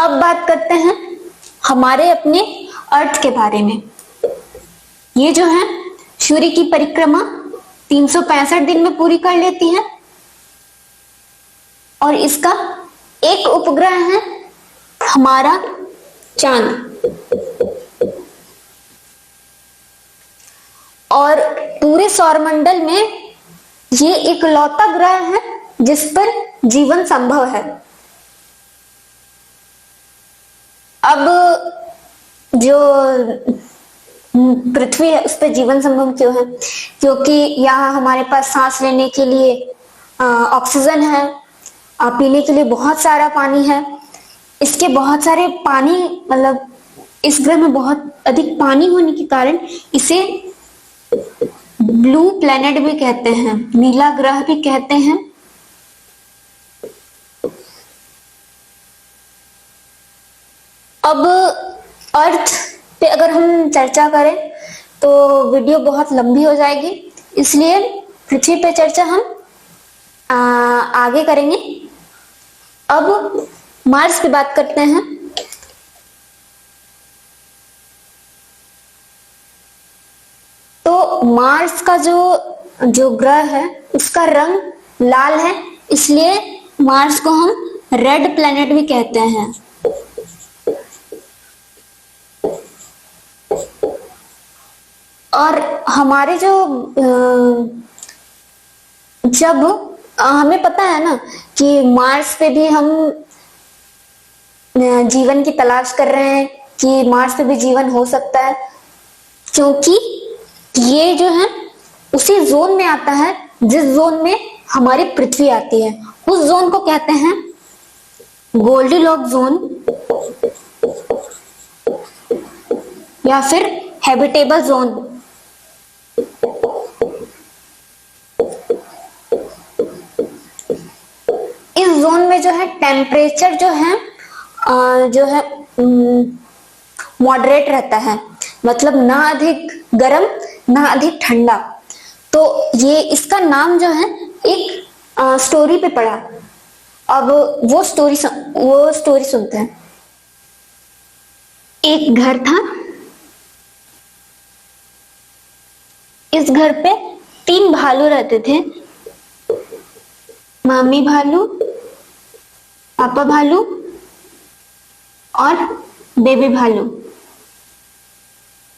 अब बात करते हैं हमारे अपने अर्थ के बारे में। ये जो है सूर्य की परिक्रमा 365 दिन में पूरी कर लेती है और इसका एक उपग्रह है हमारा चांद। और पूरे सौरमंडल में ये इकलौता ग्रह है जिस पर जीवन संभव है। अब जो पृथ्वी है उस पर जीवन संभव क्यों है? क्योंकि यहाँ हमारे पास सांस लेने के लिए ऑक्सीजन है, पीने के लिए बहुत सारा पानी है। इसके बहुत सारे पानी मतलब इस ग्रह में बहुत अधिक पानी होने के कारण इसे ब्लू प्लेनेट भी कहते हैं, नीला ग्रह भी कहते हैं। अब अर्थ पे अगर हम चर्चा करें तो वीडियो बहुत लंबी हो जाएगी, इसलिए पृथ्वी पे चर्चा हम आगे करेंगे। अब मार्स की बात करते हैं। तो मार्स का जो ग्रह है उसका रंग लाल है, इसलिए मार्स को हम रेड प्लेनेट भी कहते हैं। और हमारे जब हमें पता है ना कि मार्स पे भी हम जीवन की तलाश कर रहे हैं कि मार्स पे भी जीवन हो सकता है, क्योंकि ये जो है उसी जोन में आता है जिस जोन में हमारी पृथ्वी आती है। उस जोन को कहते हैं गोल्डीलॉक जोन या फिर हैबिटेबल जोन। इस जोन में जो है टेम्परेचर जो है मॉडरेट रहता है, मतलब ना अधिक गर्म ना अधिक ठंडा। तो ये इसका नाम जो है एक स्टोरी पे पड़ा। अब वो स्टोरी सुनते हैं। एक घर था, इस घर पे 3 भालू रहते थे, मामी भालू, पापा भालू और बेबी भालू।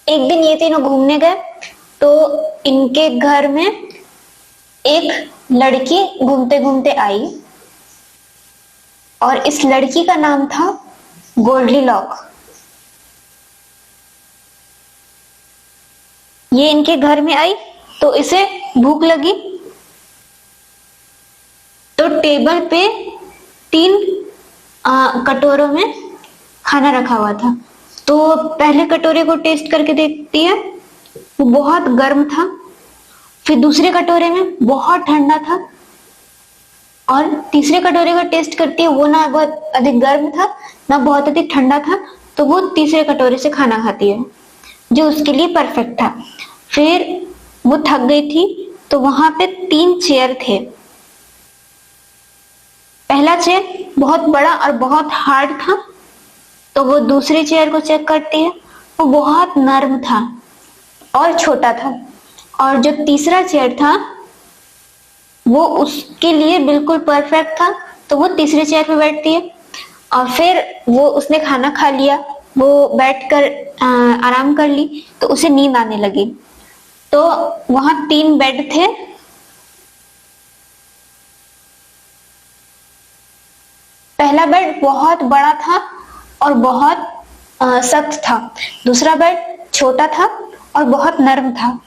एक दिन ये तीनों घूमने गए तो इनके घर में एक लड़की घूमते घूमते आई और इस लड़की का नाम था गोल्डीलॉक। ये इनके घर में आई तो इसे भूख लगी, तो टेबल पे 3 कटोरों में खाना रखा हुआ था। तो पहले कटोरे को टेस्ट करके देखती है, वो बहुत गर्म था। फिर दूसरे कटोरे में बहुत ठंडा था और तीसरे कटोरे का टेस्ट करती है, वो ना बहुत अधिक गर्म था ना बहुत अधिक ठंडा था। तो वो तीसरे कटोरे से खाना खाती है जो उसके लिए परफेक्ट था। फिर वो थक गई थी तो वहां पे 3 चेयर थे। पहला चेयर बहुत बड़ा और बहुत हार्ड था, तो वो दूसरे चेयर को चेक करती है, वो बहुत नर्म था और छोटा था। और जो तीसरा चेयर था वो उसके लिए बिल्कुल परफेक्ट था, तो वो तीसरे चेयर पे बैठती है। और फिर उसने खाना खा लिया, वो बैठकर आराम कर ली, तो उसे नींद आने लगी। तो वहां 3 बेड थे। पहला बेड बहुत बड़ा था और बहुत सख्त था, दूसरा बेड छोटा था और बहुत नरम था,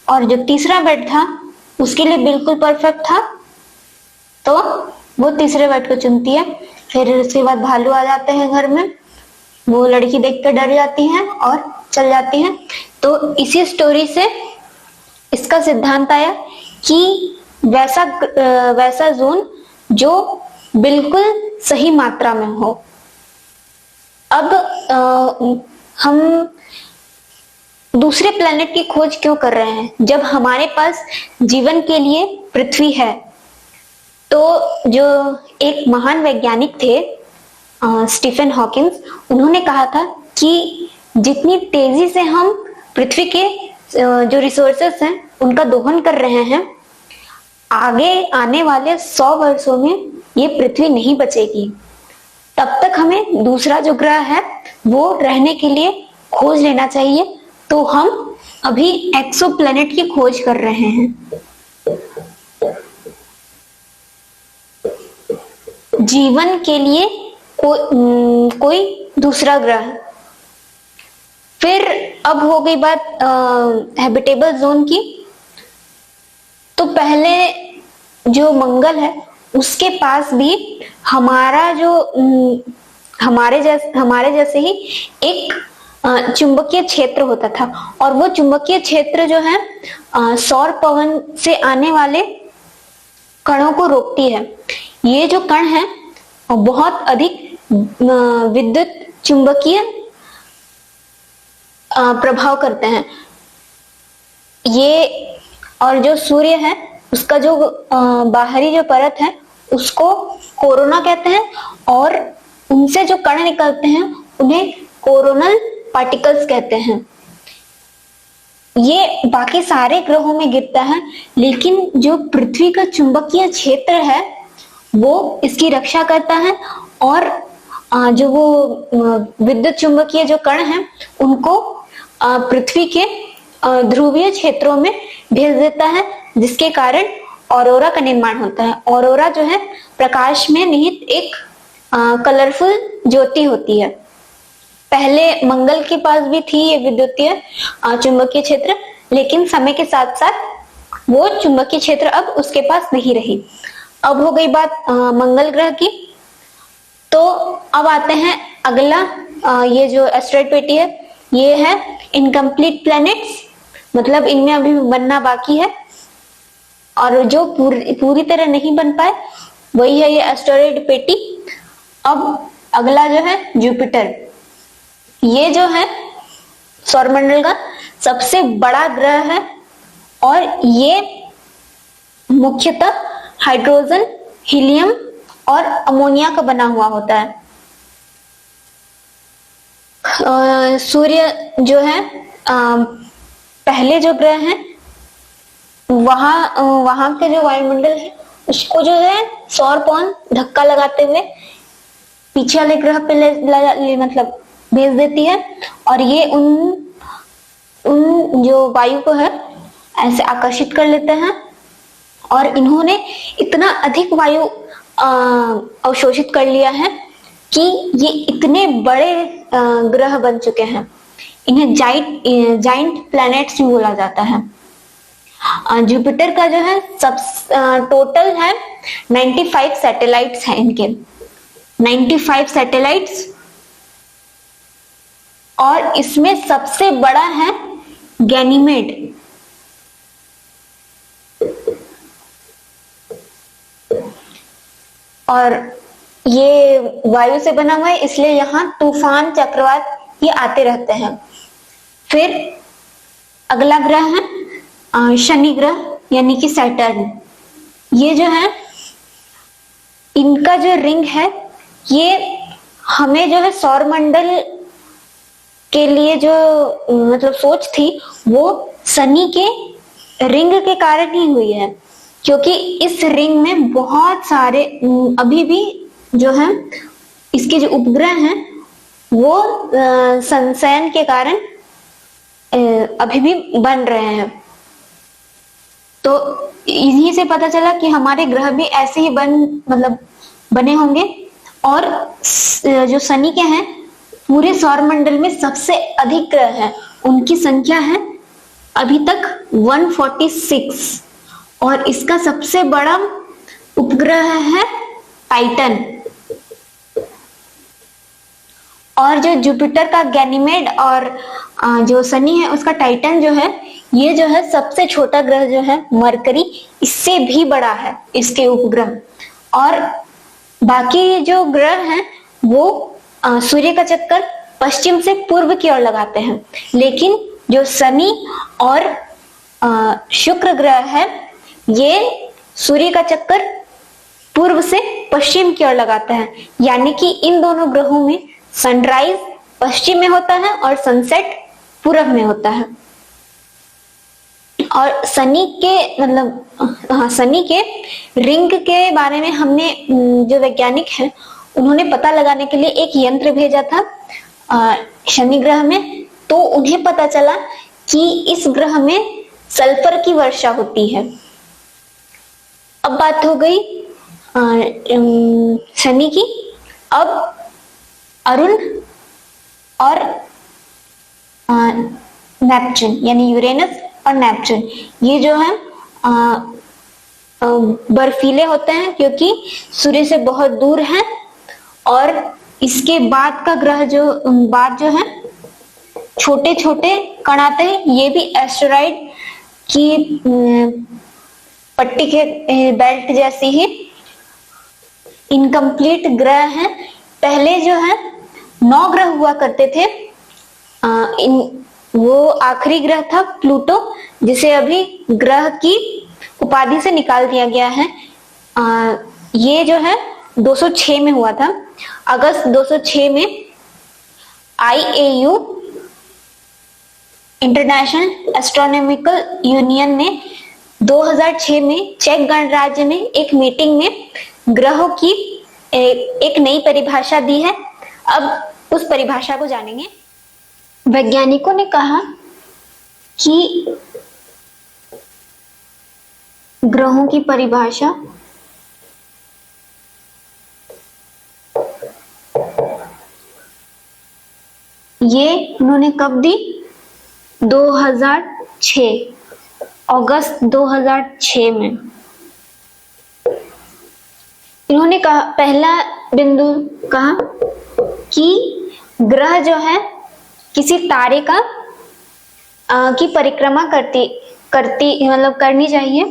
और जो तीसरा बेड था उसके लिए बिल्कुल परफेक्ट था, तो वो तीसरे बेड को चुनती है। फिर उसके बाद भालू आ जाते हैं घर में, वो लड़की देखकर डर जाती है और चल जाती है। तो इसी स्टोरी से इसका सिद्धांत आया कि वैसा जोन जो बिल्कुल सही मात्रा में हो। अब हम दूसरे प्लेनेट की खोज क्यों कर रहे हैं जब हमारे पास जीवन के लिए पृथ्वी है? तो जो एक महान वैज्ञानिक थे स्टीफन हॉकिंस, उन्होंने कहा था कि जितनी तेजी से हम पृथ्वी के जो रिसोर्सेस हैं उनका दोहन कर रहे हैं, आगे आने वाले 100 वर्षों में ये पृथ्वी नहीं बचेगी। तब तक हमें दूसरा जो ग्रह है वो रहने के लिए खोज लेना चाहिए। तो हम अभी एक्सोप्लैनेट की खोज कर रहे हैं। जीवन के लिए कोई दूसरा ग्रह। फिर अब हो गई बात हैबिटेबल जोन की। तो पहले जो मंगल है उसके पास भी हमारा जो हमारे जैसे ही एक चुंबकीय क्षेत्र होता था, और वो चुंबकीय क्षेत्र जो है सौर पवन से आने वाले कणों को रोकती है। ये जो कण है बहुत अधिक विद्युत चुंबकीय प्रभाव करते हैं। ये और जो सूर्य है उसका जो बाहरी जो परत है उसको कोरोना कहते हैं, और उनसे जो कण निकलते हैं उन्हें कोरोनल पार्टिकल्स कहते हैं। ये बाकी सारे ग्रहों में गिरता है, लेकिन जो पृथ्वी का चुंबकीय क्षेत्र है वो इसकी रक्षा करता है, और जो वो विद्युत चुंबकीय जो कण हैं उनको पृथ्वी के ध्रुवीय क्षेत्रों में भेज देता है, जिसके कारण ऑरोरा का निर्माण होता है। ऑरोरा जो है प्रकाश में निहित एक कलरफुल ज्योति होती है। पहले मंगल के पास भी थी ये विद्युतीय चुंबकीय क्षेत्र, लेकिन समय के साथ साथ वो चुंबकीय क्षेत्र अब उसके पास नहीं रही। अब हो गई बात मंगल ग्रह की। तो अब आते हैं अगला, ये जो एस्टेरॉयड पेटी है ये है इनकम्प्लीट प्लैनेट्स, मतलब इनमें अभी बनना बाकी है, और जो पूरी तरह नहीं बन पाए वही है ये एस्टेरॉयड पेटी। अब अगला जो है जुपिटर। ये जो है सौरमंडल का सबसे बड़ा ग्रह है, और ये मुख्यतः हाइड्रोजन, हीलियम और अमोनिया का बना हुआ होता है। सूर्य जो है पहले जो ग्रह है वहां के जो वायुमंडल है उसको जो है सौर पवन धक्का लगाते हुए पीछे वाले ग्रह पे मतलब भेज देती है, और ये उन जो वायु को है ऐसे आकर्षित कर लेते हैं, और इन्होंने इतना अधिक वायु अवशोषित कर लिया है कि ये इतने बड़े ग्रह बन चुके हैं। इन्हें जाइंट प्लैनेट्स भी बोला जाता है। जुपिटर का जो है सब टोटल है 95 सैटेलाइट्स हैं इनके, 95 सैटेलाइट्स, और इसमें सबसे बड़ा है गैनीमेड। और ये वायु से बना हुआ है, इसलिए यहाँ तूफान, चक्रवात ये आते रहते हैं। फिर अगला ग्रह है शनि ग्रह यानी कि सैटर्न। ये जो है इनका जो रिंग है ये हमें जो है सौरमंडल के लिए जो मतलब सोच थी वो शनि के रिंग के कारण ही हुई है, क्योंकि इस रिंग में बहुत सारे अभी भी जो है इसके जो उपग्रह हैं वो संचयन के कारण अभी भी बन रहे हैं। तो इन्हीं से पता चला कि हमारे ग्रह भी ऐसे ही बने होंगे। और जो शनि के हैं पूरे सौरमंडल में सबसे अधिक ग्रह है, उनकी संख्या है अभी तक 146, और इसका सबसे बड़ा उपग्रह है टाइटन। और जो जुपिटर का गैनीमेड और जो शनि है उसका टाइटन जो है, ये जो है सबसे छोटा ग्रह जो है मरकरी, इससे भी बड़ा है इसके उपग्रह। और बाकी जो ग्रह हैं वो सूर्य का चक्कर पश्चिम से पूर्व की ओर लगाते हैं, लेकिन जो शनि और शुक्र ग्रह है ये सूर्य का चक्कर पूर्व से पश्चिम की ओर लगाता है, यानी कि इन दोनों ग्रहों में सनराइज पश्चिम में होता है और सनसेट पूरब में होता है। और शनि के मतलब शनि के रिंग के बारे में हमने जो वैज्ञानिक है उन्होंने पता लगाने के लिए एक यंत्र भेजा था शनि ग्रह में, तो उन्हें पता चला कि इस ग्रह में सल्फर की वर्षा होती है। अब बात हो गई शनि की। अब अरुण और नेपच्यून यानी यूरेनस और नेपच्यून, ये जो है बर्फीले होते हैं क्योंकि सूर्य से बहुत दूर है। और इसके बाद का ग्रह जो है छोटे छोटे कण आते हैं, ये भी एस्टेरॉइड की पट्टी के बेल्ट जैसी ही इनकम्प्लीट ग्रह हैं। पहले जो है 9 ग्रह हुआ करते थे। वो आखिरी ग्रह था प्लूटो, जिसे अभी ग्रह की उपाधि से निकाल दिया गया है। ये जो है 206 में हुआ था। अगस्त 206 में IAU इंटरनेशनल एस्ट्रोनॉमिकल यूनियन ने 2006 में चेक गणराज्य में एक मीटिंग में ग्रहों की एक नई परिभाषा दी है। अब उस परिभाषा को जानेंगे। वैज्ञानिकों ने कहा कि ग्रहों की परिभाषा ये उन्होंने कब दी? 2006 अगस्त 2006 में। इन्होंने कहा, पहला बिंदु कहा कि ग्रह जो है किसी तारे का की परिक्रमा करती मतलब करनी चाहिए,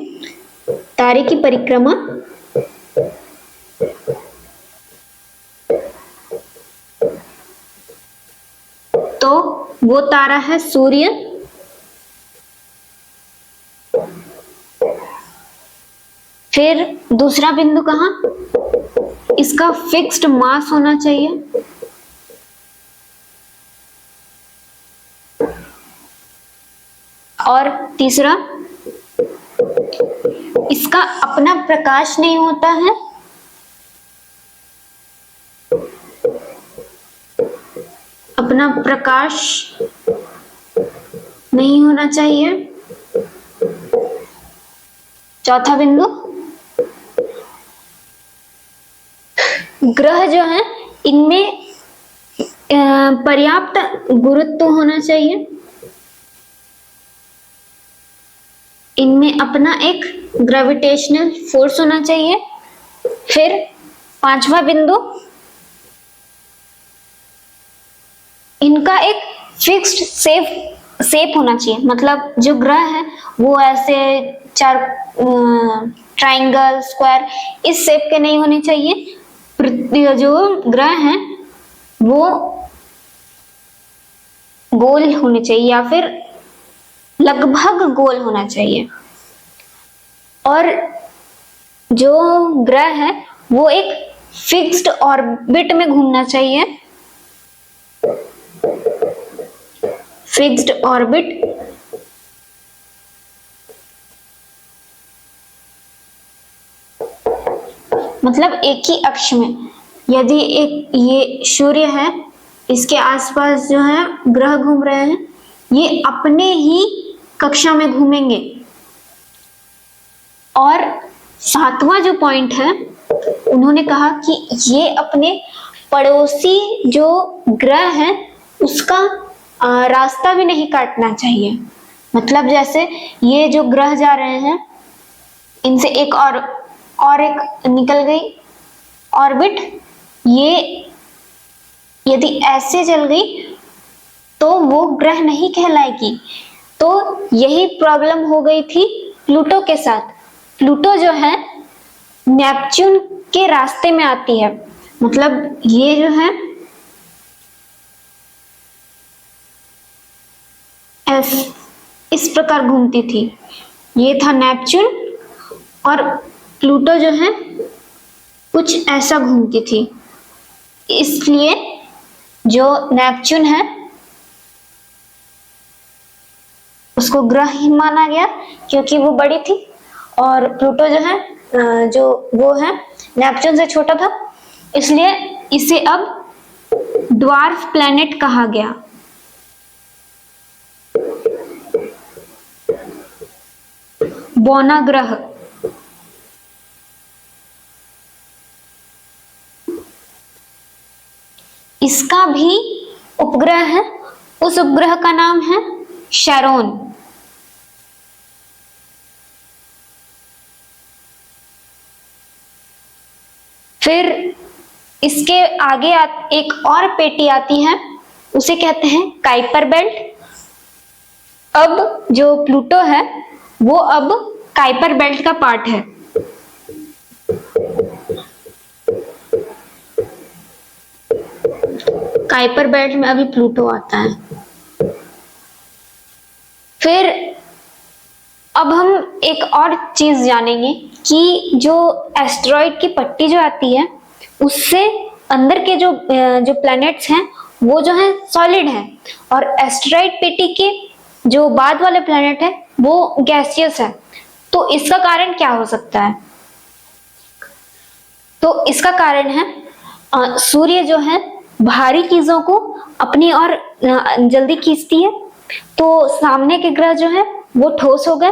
तारे की परिक्रमा। तो वो तारा है सूर्य। फिर दूसरा बिंदु कहा, इसका फिक्स्ड मास होना चाहिए। और तीसरा, इसका अपना प्रकाश नहीं होता है। अपना प्रकाश नहीं होना चाहिए। चौथा बिंदु, ग्रह जो है इनमें पर्याप्त गुरुत्व होना चाहिए। इनमें अपना एक ग्रेविटेशनल फोर्स होना चाहिए। फिर पांचवा बिंदु, इनका एक फिक्स्ड शेप होना चाहिए। मतलब जो ग्रह है वो ऐसे चार ट्रायंगल, स्क्वायर इस शेप के नहीं होने चाहिए। जो ग्रह हैं वो गोल होने चाहिए या फिर लगभग गोल होना चाहिए। और जो ग्रह है वो एक फिक्स्ड ऑर्बिट में घूमना चाहिए। फिक्स्ड ऑर्बिट मतलब एक ही अक्ष में। यदि एक ये सूर्य है, इसके आसपास जो है ग्रह घूम रहे हैं, ये अपने ही कक्षा में घूमेंगे। और सातवां जो पॉइंट है, उन्होंने कहा कि ये अपने पड़ोसी जो ग्रह है उसका रास्ता भी नहीं काटना चाहिए। मतलब जैसे ये जो ग्रह जा रहे हैं, इनसे एक और एक निकल गई ऑर्बिट, ये यदि ऐसे चल गई तो वो ग्रह नहीं कहलाएगी। तो यही प्रॉब्लम हो गई थी प्लूटो के साथ। प्लूटो जो है नेपच्यून के रास्ते में आती है। मतलब ये जो है इस प्रकार घूमती थी। ये था नेपच्यून और प्लूटो जो है कुछ ऐसा घूमती थी। इसलिए जो नेपच्यून है उसको ग्रह ही माना गया क्योंकि वो बड़ी थी, और प्लूटो जो है जो वो है नेपच्यून से छोटा था, इसलिए इसे अब ड्वार्फ प्लैनेट कहा गया। बौना ग्रह। इसका भी उपग्रह है, उस उपग्रह का नाम है शैरोन। फिर इसके आगे एक और पेटी आती है, उसे कहते हैं काइपर बेल्ट। अब जो प्लूटो है वो अब काइपर बेल्ट का पार्ट है। काइपर बेल्ट में अभी प्लूटो आता है। फिर अब हम एक और चीज जानेंगे कि जो एस्टेरॉइड की पट्टी जो आती है उससे अंदर के जो प्लैनेट्स हैं वो जो है सॉलिड है, और एस्टेरॉइड पेटी के जो बाद वाले प्लैनेट है वो गैसियस है। तो इसका कारण क्या हो सकता है? तो इसका कारण है सूर्य जो है भारी चीजों को अपनी ओर जल्दी खींचती है, तो सामने के ग्रह जो है वो ठोस हो गए,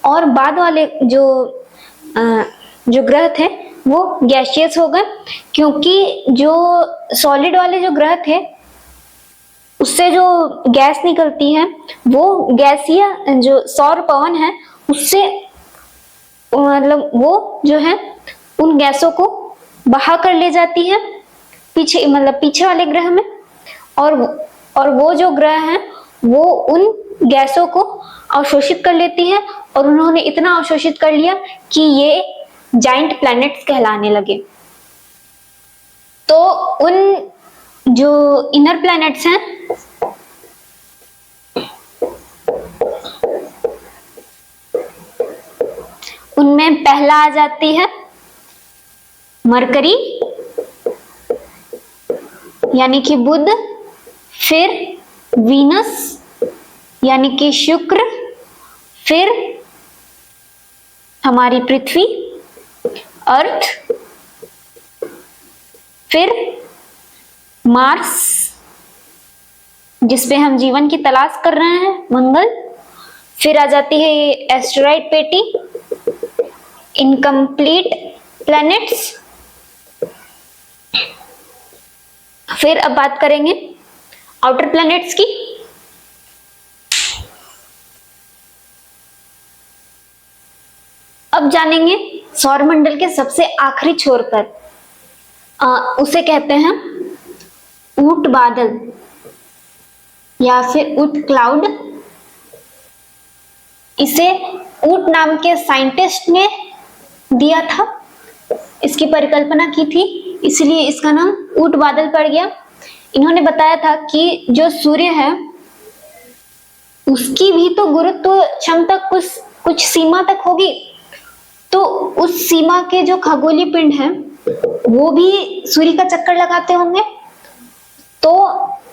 और बाद वाले जो ग्रह थे वो गैसियस हो गए, क्योंकि जो सॉलिड वाले जो ग्रह थे उससे जो गैस निकलती है वो गैसीय जो सौर पवन है उससे मतलब वो जो है उन गैसों को बहा कर ले जाती है पीछे वाले ग्रह में, और वो जो ग्रह है वो उन गैसों को अवशोषित कर लेती है, और उन्होंने इतना अवशोषित कर लिया कि ये जाइंट प्लैनेट्स कहलाने लगे। तो उन जो इनर प्लैनेट्स हैं उनमें पहला आ जाती है मरकरी यानी कि बुध, फिर वीनस यानी कि शुक्र, फिर हमारी पृथ्वी अर्थ, फिर मार्स जिसपे हम जीवन की तलाश कर रहे हैं मंगल, फिर आ जाती है ये एस्टेरॉइड पेटी, इनकम्प्लीट प्लैनेट्स। फिर अब बात करेंगे आउटर प्लैनेट्स की। अब जानेंगे सौरमंडल के सबसे आखिरी छोर पर, उसे कहते हैं ऊट बादल या फिर ऊट क्लाउड। इसे ऊट नाम के साइंटिस्ट ने दिया था, इसकी परिकल्पना की थी, इसलिए इसका नाम ऊट बादल पड़ गया। इन्होंने बताया था कि जो सूर्य है उसकी भी तो गुरुत्व क्षमता कुछ सीमा तक होगी, तो उस सीमा के जो खगोलीय पिंड हैं वो भी सूर्य का चक्कर लगाते होंगे। तो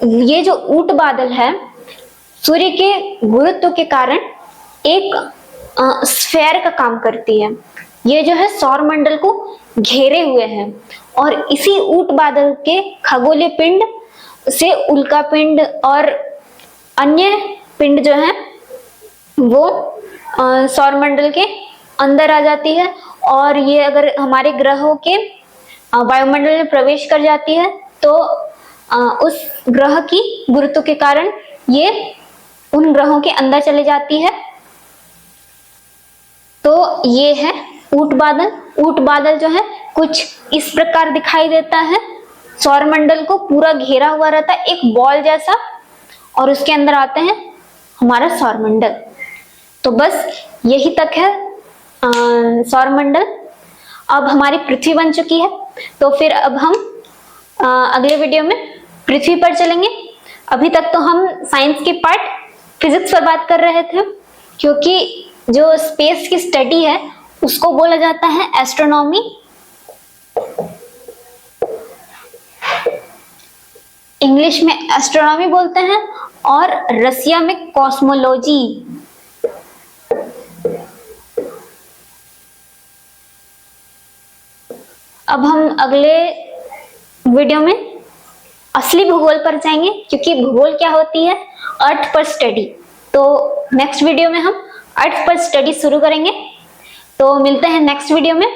ये जो ऊट बादल है सूर्य के गुरुत्व के कारण एक स्फेयर का काम करती है। ये जो है सौरमंडल को घेरे हुए हैं, और इसी ऊट बादल के खगोलीय पिंड से उल्का पिंड और अन्य पिंड जो है वो सौरमंडल के अंदर आ जाती है, और ये अगर हमारे ग्रहों के वायुमंडल में प्रवेश कर जाती है तो उस ग्रह की गुरुत्व के कारण ये उन ग्रहों के अंदर चले जाती है। तो ये है ऊट बादल। ऊट बादल जो है कुछ इस प्रकार दिखाई देता है, सौरमंडल को पूरा घेरा हुआ रहता है एक बॉल जैसा, और उसके अंदर आते हैं हमारा सौरमंडल। तो बस यही तक है सौरमंडल। अब हमारी पृथ्वी बन चुकी है, तो फिर अब हम अगले वीडियो में पृथ्वी पर चलेंगे। अभी तक तो हम साइंस के पार्ट फिजिक्स पर बात कर रहे थे, क्योंकि जो स्पेस की स्टडी है उसको बोला जाता है एस्ट्रोनॉमी। इंग्लिश में एस्ट्रोनॉमी बोलते हैं और रसिया में कॉस्मोलॉजी। अब हम अगले वीडियो में असली भूगोल पर जाएंगे, क्योंकि भूगोल क्या होती है, अर्थ पर स्टडी। तो नेक्स्ट वीडियो में हम अर्थ पर स्टडी शुरू करेंगे। तो मिलते हैं नेक्स्ट वीडियो में,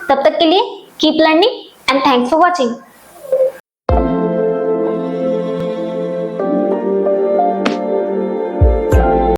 तब तक के लिए keep learning and thanks for watching.